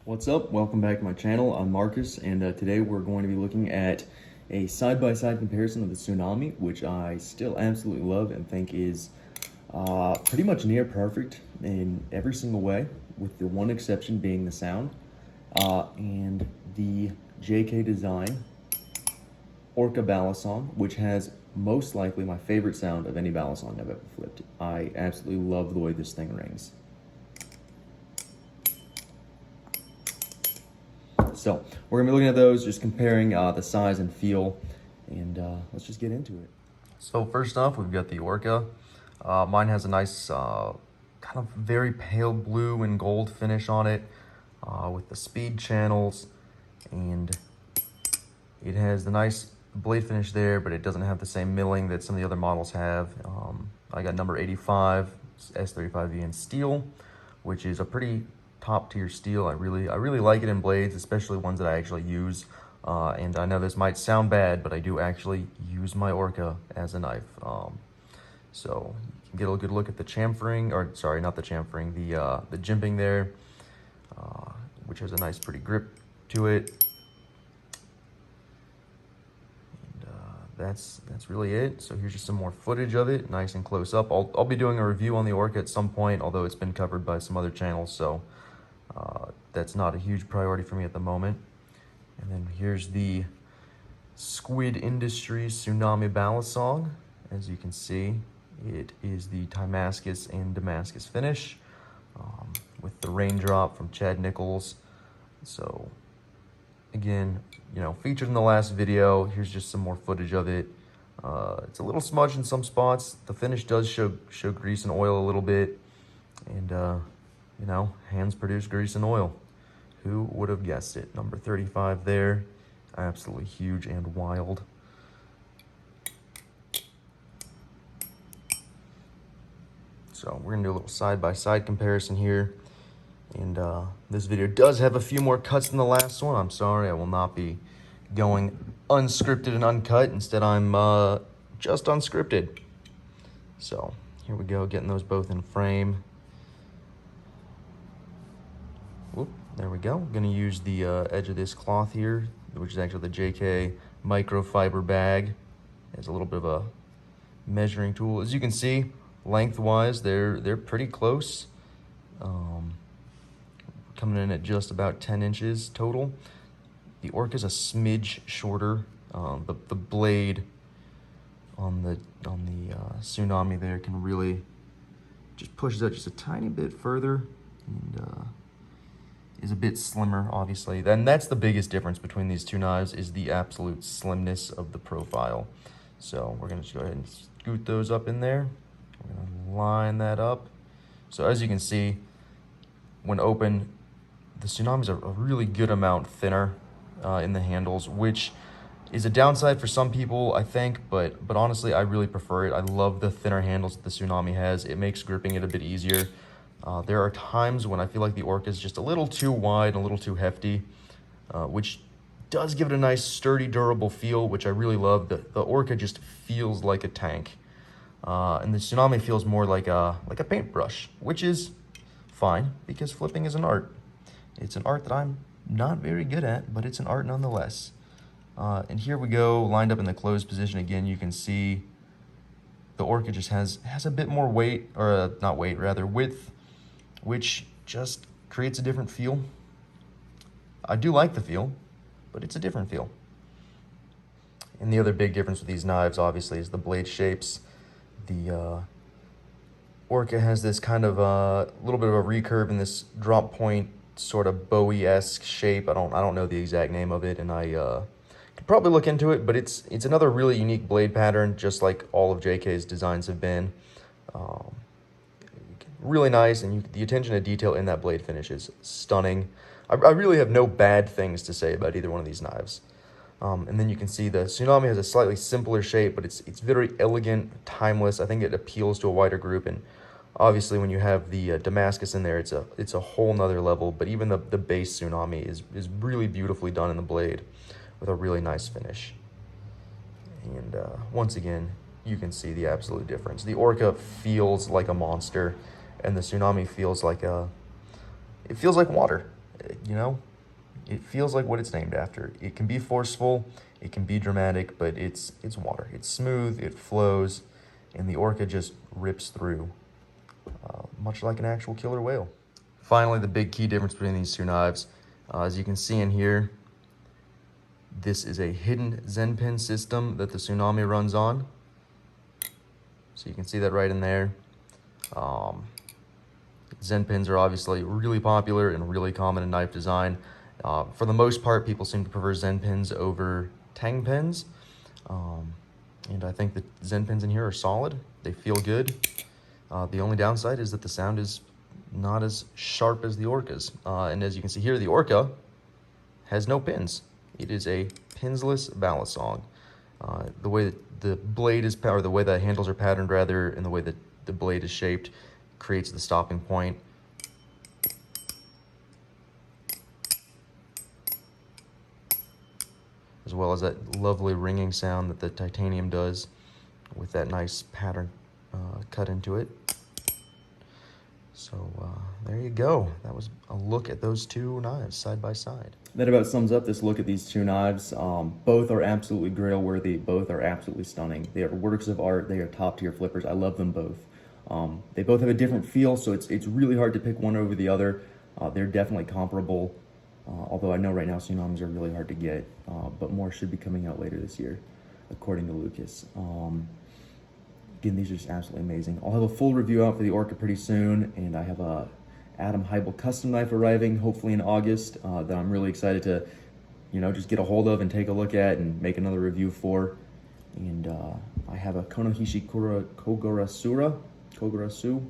What's up? Welcome back to my channel. I'm Marcus, and today we're going to be looking at a side-by-side comparison of the Tsunami, which I still absolutely love and think is pretty much near perfect in every single way, with the one exception being the sound, and the JK Design Orca Balisong, which has most likely my favorite sound of any Balisong I've ever flipped. I absolutely love the way this thing rings. So we're gonna be looking at those, just comparing the size and feel, and let's just get into it. So first off, we've got the Orca. Mine has a nice kind of very pale blue and gold finish on it with the speed channels, and it has the nice blade finish there, but it doesn't have the same milling that some of the other models have. I got number 85 S35V in steel, which is a pretty top tier steel. I really like it in blades, especially ones that I actually use. And I know this might sound bad, but I do actually use my Orca as a knife. So you can get a good look at the chamfering, or sorry, not the chamfering, the jimping there, which has a nice pretty grip to it. That's really it. So here's just some more footage of it, nice and close up. I'll be doing a review on the Orca at some point, although it's been covered by some other channels, so that's not a huge priority for me at the moment. And then here's the Squid Industries Tsunami Balisong. As you can see, it is the Damascus and Damascus finish with the raindrop from Chad Nichols. So again, you know, featured in the last video. Here's just some more footage of it. It's a little smudged in some spots. The finish does show grease and oil a little bit, and you know, hands produce grease and oil. Who would have guessed it? Number 35 there, absolutely huge and wild. So we're gonna do a little side-by-side comparison here. And this video does have a few more cuts than the last one. I'm sorry, I will not be going unscripted and uncut. Instead, I'm just unscripted. So here we go, getting those both in frame. Whoop, there we go. I'm gonna use the edge of this cloth here, which is actually the JK microfiber bag. It has a little bit of a measuring tool. As you can see, lengthwise, they're pretty close. Coming in at just about 10 inches total. The Orca's a smidge shorter. The blade on the Tsunami there can really just pushes out just a tiny bit further, and is a bit slimmer, obviously. And that's the biggest difference between these two knives, is the absolute slimness of the profile. So we're gonna just go ahead and scoot those up in there. We're gonna line that up. So as you can see, when open, the Tsunami's a really good amount thinner in the handles, which is a downside for some people, I think, but honestly, I really prefer it. I love the thinner handles that the Tsunami has. It makes gripping it a bit easier. There are times when I feel like the Orca is just a little too wide and a little too hefty, which does give it a nice, sturdy, durable feel, which I really love. The Orca just feels like a tank, and the Tsunami feels more like a paintbrush, which is fine, because flipping is an art. It's an art that I'm not very good at, but it's an art nonetheless. And here we go, lined up in the closed position again. You can see the Orca just has a bit more weight, or not weight, rather width, which just creates a different feel. I do like the feel, but it's a different feel. And the other big difference with these knives, obviously, is the blade shapes. The Orca has this kind of little bit of a recurve in this drop point, sort of Bowie-esque shape. I don't know the exact name of it, and I could probably look into it, but it's another really unique blade pattern, just like all of JK's designs have been. Really nice, and the attention to detail in that blade finish is stunning. I really have no bad things to say about either one of these knives. And then you can see the Tsunami has a slightly simpler shape, but it's very elegant, timeless. I think it appeals to a wider group, and obviously when you have the Damascus in there, it's a whole nother level. But even the base Tsunami is really beautifully done in the blade with a really nice finish. And once again, you can see the absolute difference. The Orca feels like a monster, and the Tsunami feels like it feels like water. you know, it feels like what it's named after. It can be forceful, it can be dramatic, but it's water. It's smooth, it flows, and the Orca just rips through, much like an actual killer whale. Finally, the big key difference between these two knives, as you can see in here, this is a hidden Zen pin system that the Tsunami runs on. So you can see that right in there. Zen pins are obviously really popular and really common in knife design. For the most part, people seem to prefer Zen pins over Tang pins. And I think the Zen pins in here are solid. They feel good. The only downside is that the sound is not as sharp as the Orca's. And as you can see here, the Orca has no pins. It is a pinsless Balisong. The way that the blade is, or the way the handles are patterned rather, and the way that the blade is shaped creates the stopping point. As well as that lovely ringing sound that the titanium does with that nice pattern cut into it. So there you go. That was a look at those two knives side by side. That about sums up this look at these two knives. Both are absolutely grail worthy. Both are absolutely stunning. They are works of art. They are top tier flippers. I love them both. They both have a different feel, so it's really hard to pick one over the other. They're definitely comparable. Although I know right now Tsunamis are really hard to get, but more should be coming out later this year, according to Lucas. Again, these are just absolutely amazing. I'll have a full review out for the Orca pretty soon, and I have a Adam Heibel custom knife arriving, hopefully in August, that I'm really excited to, just get a hold of and take a look at and make another review for. And I have a Konohishi Kogurasu.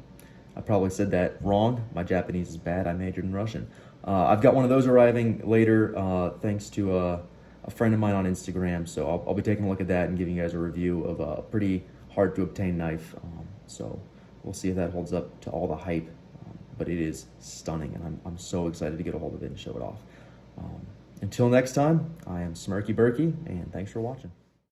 I probably said that wrong. My Japanese is bad. I majored in Russian. I've got one of those arriving later, thanks to a friend of mine on Instagram. So I'll be taking a look at that and giving you guys a review of a pretty hard to obtain knife. So we'll see if that holds up to all the hype. But it is stunning, and I'm so excited to get a hold of it and show it off. Until next time, I am Smirky Berkey, and thanks for watching.